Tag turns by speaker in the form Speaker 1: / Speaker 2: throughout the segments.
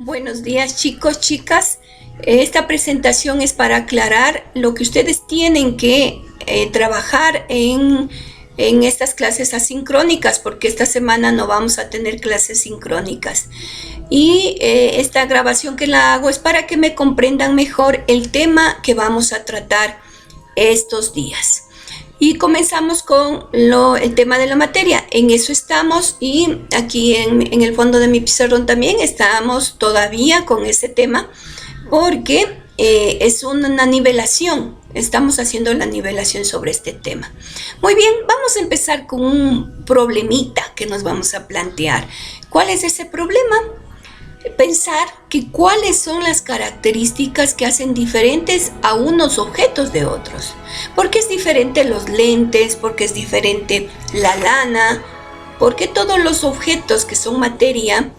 Speaker 1: Buenos días, chicos, chicas. Esta presentación es para aclarar lo que ustedes tienen que trabajar en estas clases asincrónicas, porque esta semana no vamos a tener clases sincrónicas. Y esta grabación que la hago es para que me comprendan mejor el tema que vamos a tratar estos días. Y comenzamos con el tema de la materia. En eso estamos, y aquí en el fondo de mi pizarrón también estamos todavía con ese tema, porque es una nivelación. Estamos haciendo la nivelación sobre este tema. Muy bien, vamos a empezar con un problemita que nos vamos a plantear. ¿Cuál es ese problema? Pensar que cuáles son las características que hacen diferentes a unos objetos de otros. ¿Por qué es diferente los lentes? ¿Por qué es diferente la lana? ¿Por qué todos los objetos que son materia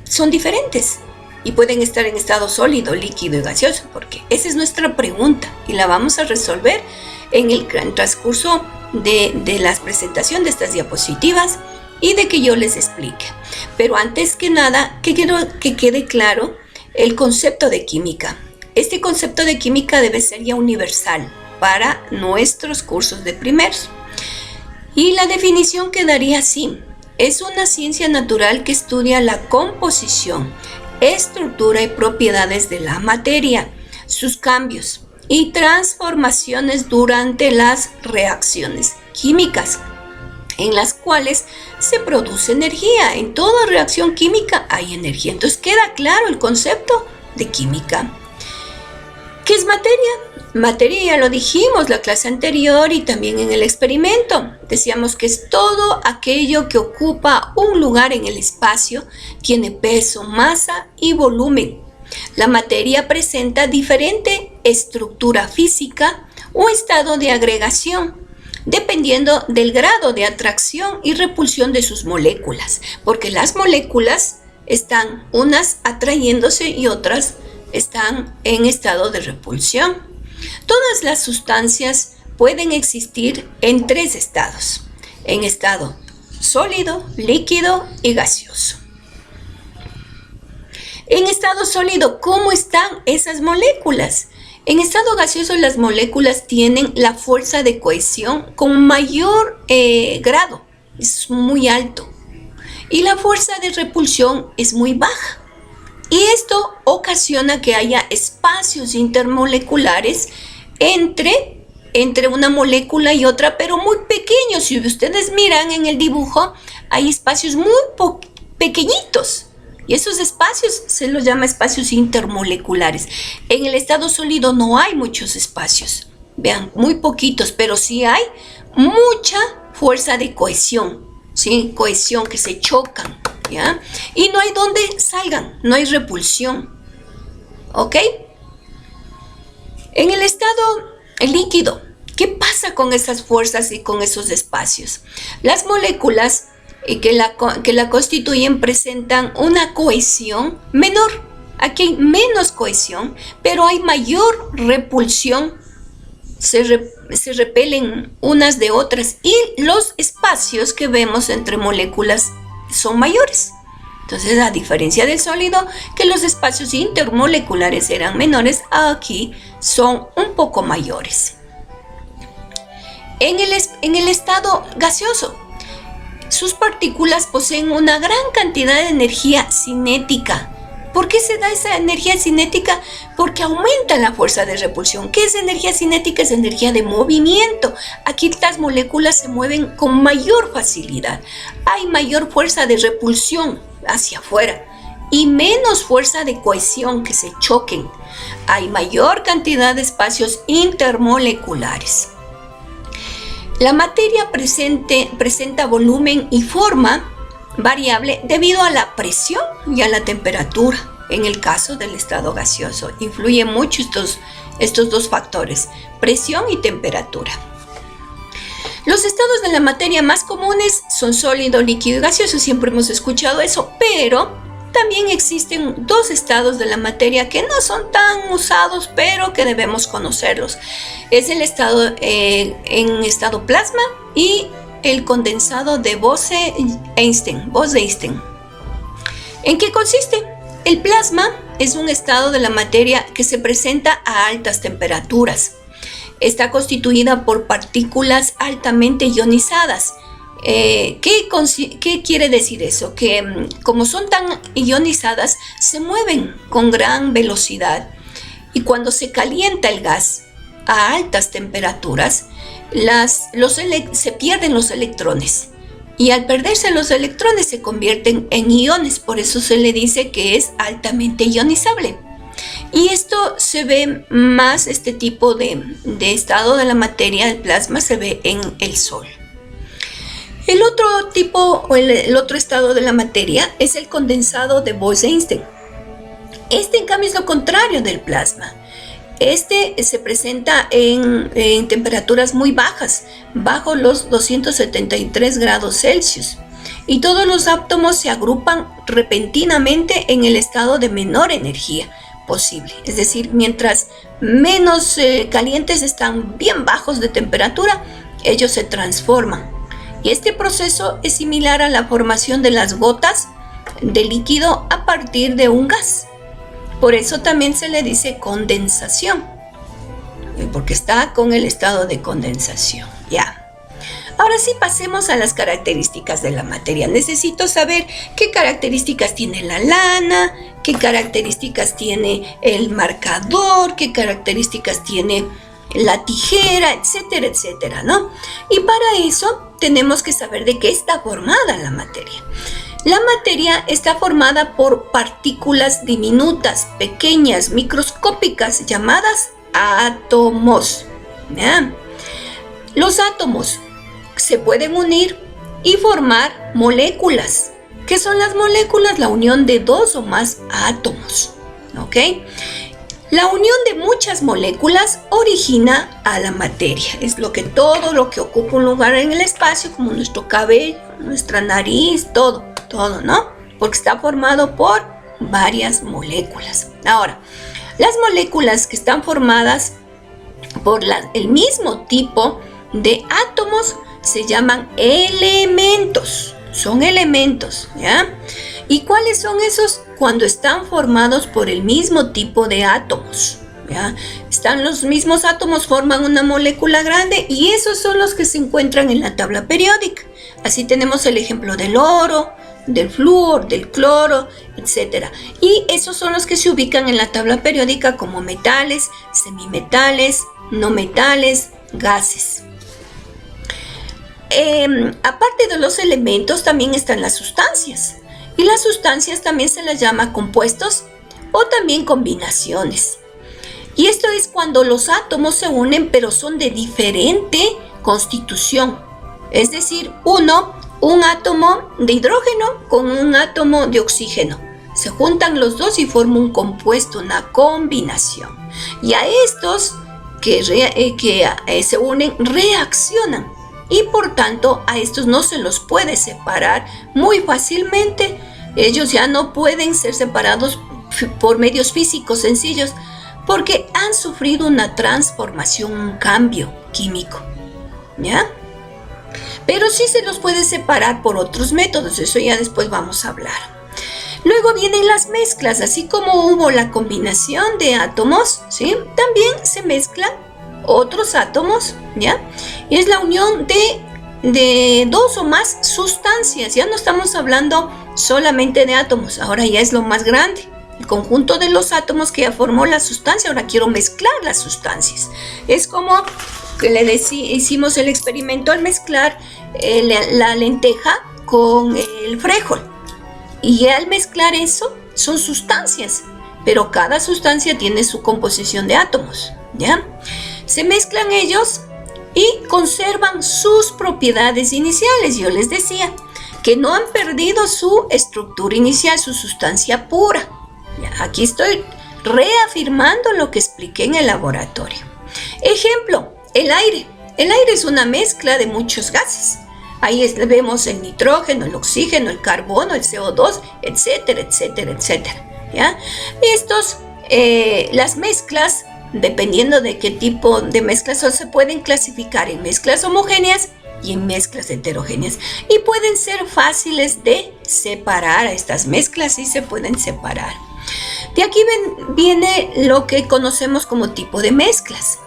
Speaker 1: son diferentes? Y pueden estar en estado sólido, líquido y gaseoso. Porque esa es nuestra pregunta y la vamos a resolver en el transcurso de la presentación de estas diapositivas y de que yo les explique. Pero antes que nada, que quiero que quede claro el concepto de química. Este concepto de química debe ser ya universal para nuestros cursos de primeros. Y la definición quedaría así: es una ciencia natural que estudia la composición, estructura y propiedades de la materia, sus cambios y transformaciones durante las reacciones químicas, en las cuales se produce energía. En toda reacción química hay energía. Entonces queda claro el concepto de química. ¿Qué es materia? Materia ya lo dijimos la clase anterior y también en el experimento. Decíamos que es todo aquello que ocupa un lugar en el espacio, tiene peso, masa y volumen. La materia presenta diferente estructura física o estado de agregación, dependiendo del grado de atracción y repulsión de sus moléculas, porque las moléculas están unas atrayéndose y otras están en estado de repulsión. Todas las sustancias pueden existir en tres estados: en estado sólido, líquido y gaseoso. En estado sólido, ¿cómo están esas moléculas? En estado gaseoso, las moléculas tienen la fuerza de cohesión con mayor grado, es muy alto, y la fuerza de repulsión es muy baja. Y esto ocasiona que haya espacios intermoleculares entre una molécula y otra, pero muy pequeños. Si ustedes miran en el dibujo, hay espacios muy pequeñitos. Y esos espacios se los llama espacios intermoleculares. En el estado sólido no hay muchos espacios. Vean, muy poquitos, pero sí hay mucha fuerza de cohesión. ¿Sí? Cohesión, que se chocan, ¿ya? Y no hay donde salgan, no hay repulsión. ¿Ok? En el estado líquido, ¿qué pasa con esas fuerzas y con esos espacios? Las moléculas que la constituyen presentan una cohesión menor. Aquí hay menos cohesión, pero hay mayor repulsión. Se repelen unas de otras y los espacios que vemos entre moléculas son mayores. Entonces, a diferencia del sólido, que los espacios intermoleculares eran menores, aquí son un poco mayores. En el estado gaseoso, sus partículas poseen una gran cantidad de energía cinética. ¿Por qué se da esa energía cinética? Porque aumenta la fuerza de repulsión. ¿Qué es energía cinética? Es energía de movimiento. Aquí las moléculas se mueven con mayor facilidad. Hay mayor fuerza de repulsión hacia afuera y menos fuerza de cohesión, que se choquen. Hay mayor cantidad de espacios intermoleculares. La materia presenta volumen y forma variable debido a la presión y a la temperatura. En el caso del estado gaseoso, influyen mucho estos dos factores: presión y temperatura. Los estados de la materia más comunes son sólido, líquido y gaseoso. Siempre hemos escuchado eso, pero también existen dos estados de la materia que no son tan usados, pero que debemos conocerlos. Es el estado en estado plasma y el condensado de Bose-Einstein. ¿En qué consiste? El plasma es un estado de la materia que se presenta a altas temperaturas. Está constituida por partículas altamente ionizadas. ¿Qué quiere decir eso? Que como son tan ionizadas, se mueven con gran velocidad. Y cuando se calienta el gas a altas temperaturas, se pierden los electrones. Y al perderse los electrones se convierten en iones, por eso se le dice que es altamente ionizable. Y esto se ve más, este tipo de estado de la materia, del plasma, se ve en el Sol. El otro tipo, o el otro estado de la materia, es el condensado de Bose-Einstein. Este, en cambio, es lo contrario del plasma. Este se presenta en temperaturas muy bajas, bajo los 273 grados Celsius. Y todos los átomos se agrupan repentinamente en el estado de menor energía posible. Es decir, mientras menos calientes están, bien bajos de temperatura, ellos se transforman. Y este proceso es similar a la formación de las gotas de líquido a partir de un gas. Por eso también se le dice condensación, porque está con el estado de condensación. Ya. Ahora sí, pasemos a las características de la materia. Necesito saber qué características tiene la lana, qué características tiene el marcador, qué características tiene la tijera, etcétera, etcétera, ¿no? Y para eso tenemos que saber de qué está formada la materia. La materia está formada por partículas diminutas, pequeñas, microscópicas, llamadas átomos. ¿Ya? Los átomos se pueden unir y formar moléculas. ¿Qué son las moléculas? La unión de dos o más átomos. ¿Ok? La unión de muchas moléculas origina a la materia. Es todo lo que ocupa un lugar en el espacio, como nuestro cabello, nuestra nariz, todo, ¿no? Porque está formado por varias moléculas. Ahora, las moléculas que están formadas por el mismo tipo de átomos se llaman elementos. Son elementos, ¿ya? ¿Y cuáles son esos? Cuando están formados por el mismo tipo de átomos, ¿ya? Están los mismos átomos, forman una molécula grande y esos son los que se encuentran en la tabla periódica. Así tenemos el ejemplo del oro, del flúor, del cloro, etc. Y esos son los que se ubican en la tabla periódica como metales, semimetales, no metales, gases. Aparte de los elementos, también están las sustancias. Y las sustancias también se las llama compuestos o también combinaciones. Y esto es cuando los átomos se unen, pero son de diferente constitución. Es decir, un átomo de hidrógeno con un átomo de oxígeno. Se juntan los dos y forman un compuesto, una combinación. Y a estos que se unen reaccionan. Y por tanto a estos no se los puede separar muy fácilmente. Ellos ya no pueden ser separados por medios físicos sencillos porque han sufrido una transformación, un cambio químico, ¿ya? Pero sí se los puede separar por otros métodos, eso ya después vamos a hablar. Luego vienen las mezclas, así como hubo la combinación de átomos, ¿sí? También se mezclan otros átomos, ¿ya? Y es la unión de dos o más sustancias. Ya no estamos hablando solamente de átomos, ahora ya es lo más grande. El conjunto de los átomos que ya formó la sustancia, ahora quiero mezclar las sustancias. Es como que hicimos el experimento al mezclar la lenteja con el frijol. Y al mezclar eso, son sustancias, pero cada sustancia tiene su composición de átomos, ¿ya? Se mezclan ellos y conservan sus propiedades iniciales. Yo les decía que no han perdido su estructura inicial, su sustancia pura. Ya, aquí estoy reafirmando lo que expliqué en el laboratorio. Ejemplo, el aire. El aire es una mezcla de muchos gases. Ahí vemos el nitrógeno, el oxígeno, el carbono, el CO2, etcétera, etcétera, etcétera. ¿Ya? Las mezclas, dependiendo de qué tipo de mezclas son, se pueden clasificar en mezclas homogéneas y en mezclas heterogéneas. Y pueden ser fáciles de separar a estas mezclas, y se pueden separar. De aquí viene lo que conocemos como tipo de mezclas.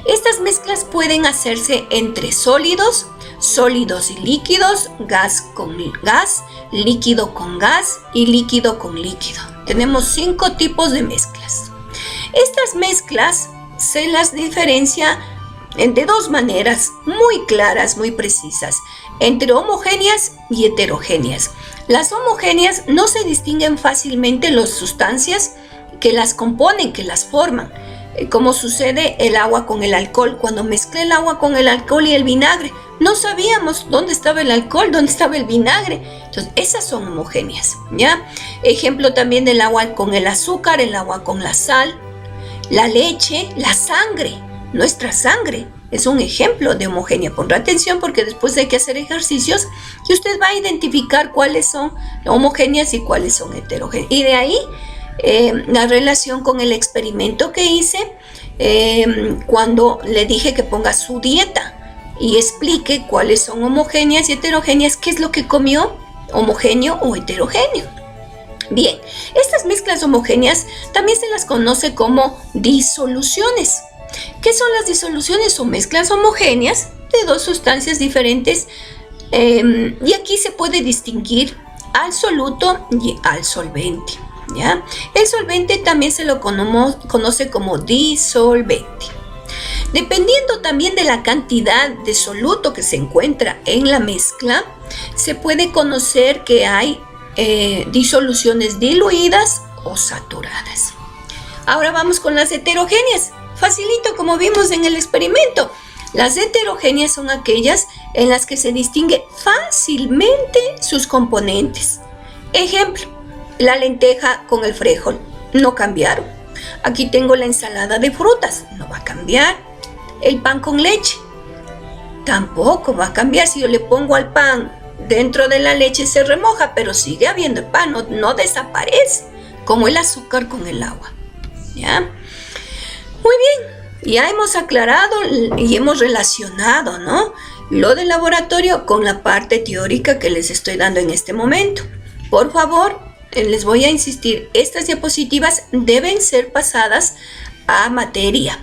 Speaker 1: Estas mezclas pueden hacerse entre sólidos, sólidos y líquidos, gas con gas, líquido con gas y líquido con líquido. Tenemos 5 tipos de mezclas. Estas mezclas se las diferencia de 2 maneras muy claras, muy precisas, entre homogéneas y heterogéneas. Las homogéneas no se distinguen fácilmente las sustancias que las componen, que las forman, como sucede el agua con el alcohol. Cuando mezclé el agua con el alcohol y el vinagre, no sabíamos dónde estaba el alcohol, dónde estaba el vinagre. Entonces, esas son homogéneas, ¿ya? Ejemplo también del agua con el azúcar, el agua con la sal, la leche, la sangre. Nuestra sangre es un ejemplo de homogénea. Pondrá atención porque después hay que hacer ejercicios y usted va a identificar cuáles son homogéneas y cuáles son heterogéneas. Y de ahí la relación con el experimento que hice cuando le dije que ponga su dieta y explique cuáles son homogéneas y heterogéneas, qué es lo que comió, homogéneo o heterogéneo. Bien, estas mezclas homogéneas también se las conoce como disoluciones. ¿Qué son las disoluciones? Son mezclas homogéneas de 2 sustancias diferentes y aquí se puede distinguir al soluto y al solvente, ¿ya? El solvente también se lo conoce como disolvente. Dependiendo también de la cantidad de soluto que se encuentra en la mezcla, se puede conocer que hay disoluciones diluidas o saturadas. Ahora vamos con las heterogéneas. Facilito, como vimos en el experimento. Las heterogéneas son aquellas en las que se distingue fácilmente sus componentes. Ejemplo, la lenteja con el frijol no cambiaron. Aquí tengo la ensalada de frutas, no va a cambiar. El pan con leche tampoco va a cambiar. Si yo le pongo al pan dentro de la leche se remoja, pero sigue habiendo el pan, no desaparece, como el azúcar con el agua, ¿ya? Muy bien, ya hemos aclarado y hemos relacionado, ¿no?, lo del laboratorio con la parte teórica que les estoy dando en este momento. Por favor, les voy a insistir, estas diapositivas deben ser pasadas a materia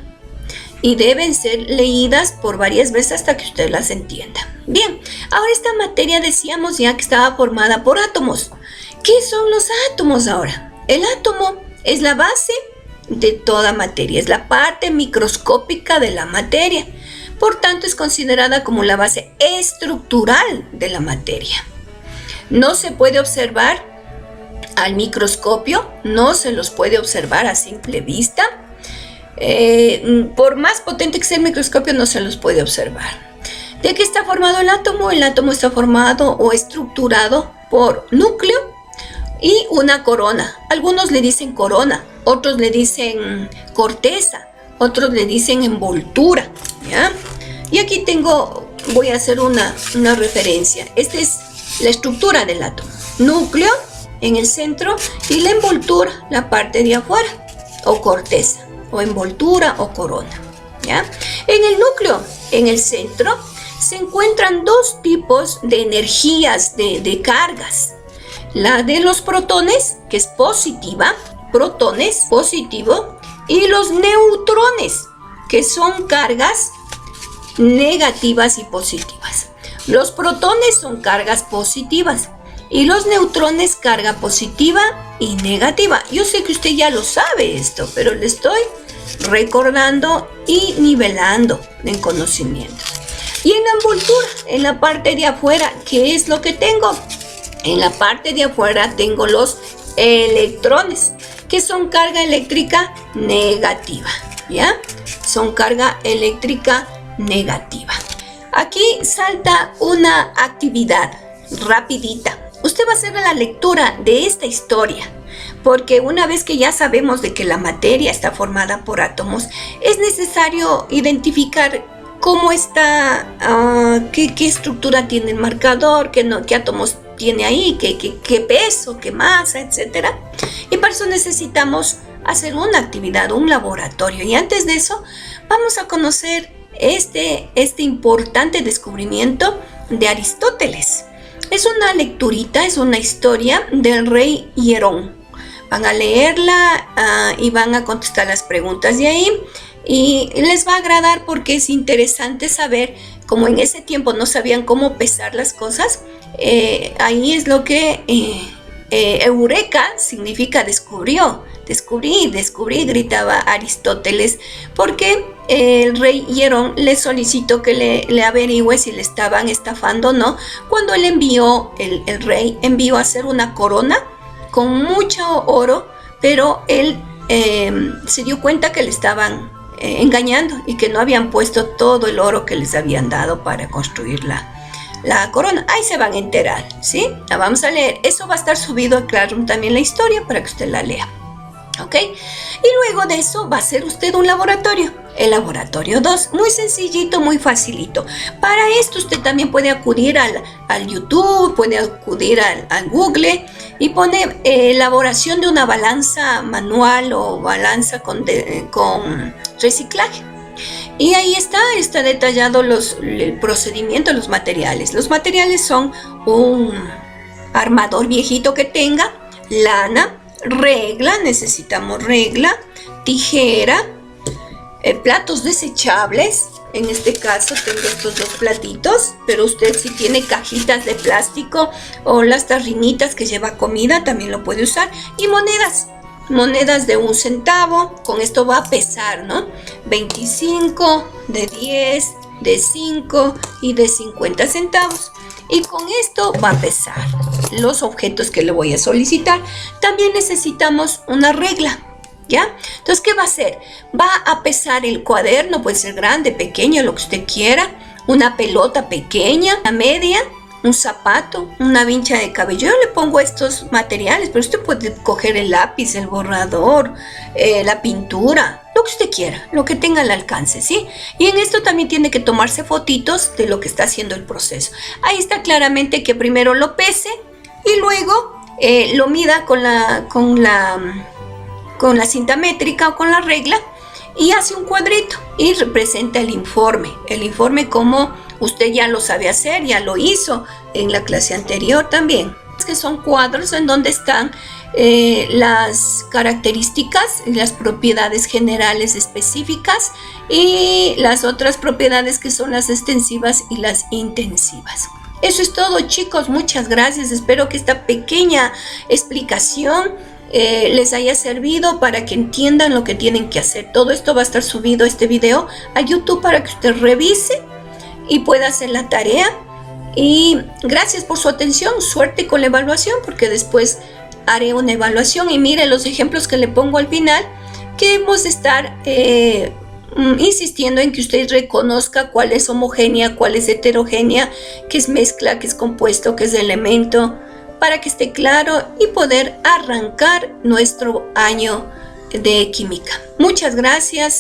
Speaker 1: y deben ser leídas por varias veces hasta que usted las entienda. Bien, ahora esta materia decíamos ya que estaba formada por átomos. ¿Qué son los átomos ahora? El átomo es la base de toda materia, es la parte microscópica de la materia. Por tanto, es considerada como la base estructural de la materia. No se puede observar al microscopio, no se los puede observar a simple vista. Por más potente que sea el microscopio, no se los puede observar. ¿De qué está formado el átomo? El átomo está formado o estructurado por núcleo y una corona. Algunos le dicen corona, otros le dicen corteza, otros le dicen envoltura, ¿ya? Y aquí voy a hacer una referencia. Esta es la estructura del átomo. Núcleo en el centro y la envoltura, la parte de afuera, o corteza, o envoltura o corona, ¿ya? En el núcleo, en el centro, se encuentran 2 tipos de energías, de cargas. La de los protones, que es positiva, protones, positivo, y los neutrones, que son cargas negativas y positivas. Los protones son cargas positivas y los neutrones carga positiva y negativa. Yo sé que usted ya lo sabe esto, pero le estoy recordando y nivelando en conocimientos. Y en la envoltura, en la parte de afuera, ¿qué es lo que tengo? En la parte de afuera tengo los electrones, que son carga eléctrica negativa, ¿ya? Son carga eléctrica negativa. Aquí salta una actividad rapidita. Usted va a hacer la lectura de esta historia, porque una vez que ya sabemos de que la materia está formada por átomos, es necesario identificar cómo está, qué estructura tiene el marcador, qué átomos tiene ahí, qué peso, qué masa, etc. Y para eso necesitamos hacer una actividad, un laboratorio. Y antes de eso, vamos a conocer este importante descubrimiento de Aristóteles. Es una lecturita, es una historia del rey Hierón. van a leerla y van a contestar las preguntas de ahí. Y les va a agradar porque es interesante saber, como en ese tiempo no sabían cómo pesar las cosas, ahí es lo que eureka significa descubrí, gritaba Aristóteles, porque el rey Hierón le solicitó que le averigüe si le estaban estafando o no, cuando él el rey envió a hacer una corona con mucho oro, pero él se dio cuenta que le estaban engañando y que no habían puesto todo el oro que les habían dado para construir la corona. Ahí se van a enterar, ¿sí? La vamos a leer. Eso va a estar subido a Classroom también la historia para que usted la lea, ¿ok? Y luego de eso va a hacer usted un laboratorio. El laboratorio 2, muy sencillito, muy facilito. Para esto usted también puede acudir al YouTube, puede acudir al Google y pone elaboración de una balanza manual o balanza con reciclaje. Y ahí está detallado el procedimiento, los materiales. Los materiales son un armador viejito que tenga, lana, regla, necesitamos regla, tijera, platos desechables. En este caso tengo estos dos platitos, pero usted si tiene cajitas de plástico o las tarrinitas que lleva comida también lo puede usar. Y monedas de 1 centavo, con esto va a pesar, ¿no? 25, de 10, de 5 y de 50 centavos. Y con esto va a pesar los objetos que le voy a solicitar. También necesitamos una regla, ¿ya? Entonces, ¿qué va a hacer? Va a pesar el cuaderno, puede ser grande, pequeño, lo que usted quiera. Una pelota pequeña, una media, un zapato, una vincha de cabello. Yo le pongo estos materiales, pero usted puede coger el lápiz, el borrador, la pintura, lo que usted quiera, lo que tenga al alcance, ¿sí? Y en esto también tiene que tomarse fotitos de lo que está haciendo el proceso. Ahí está claramente que primero lo pese y luego lo mida con la cinta métrica o con la regla y hace un cuadrito y representa el informe como usted ya lo sabe hacer, ya lo hizo en la clase anterior también. Es que son cuadros en donde están las características y las propiedades generales específicas y las otras propiedades que son las extensivas y las intensivas. Eso es todo, chicos, muchas gracias. Espero que esta pequeña explicación les haya servido para que entiendan lo que tienen que hacer. Todo esto va a estar subido, este video, a YouTube para que usted revise y pueda hacer la tarea. Y gracias por su atención, suerte con la evaluación, porque después haré una evaluación y mire los ejemplos que le pongo al final, que hemos de estar insistiendo en que usted reconozca cuál es homogénea, cuál es heterogénea, qué es mezcla, qué es compuesto, qué es elemento, para que esté claro y poder arrancar nuestro año de química. Muchas gracias.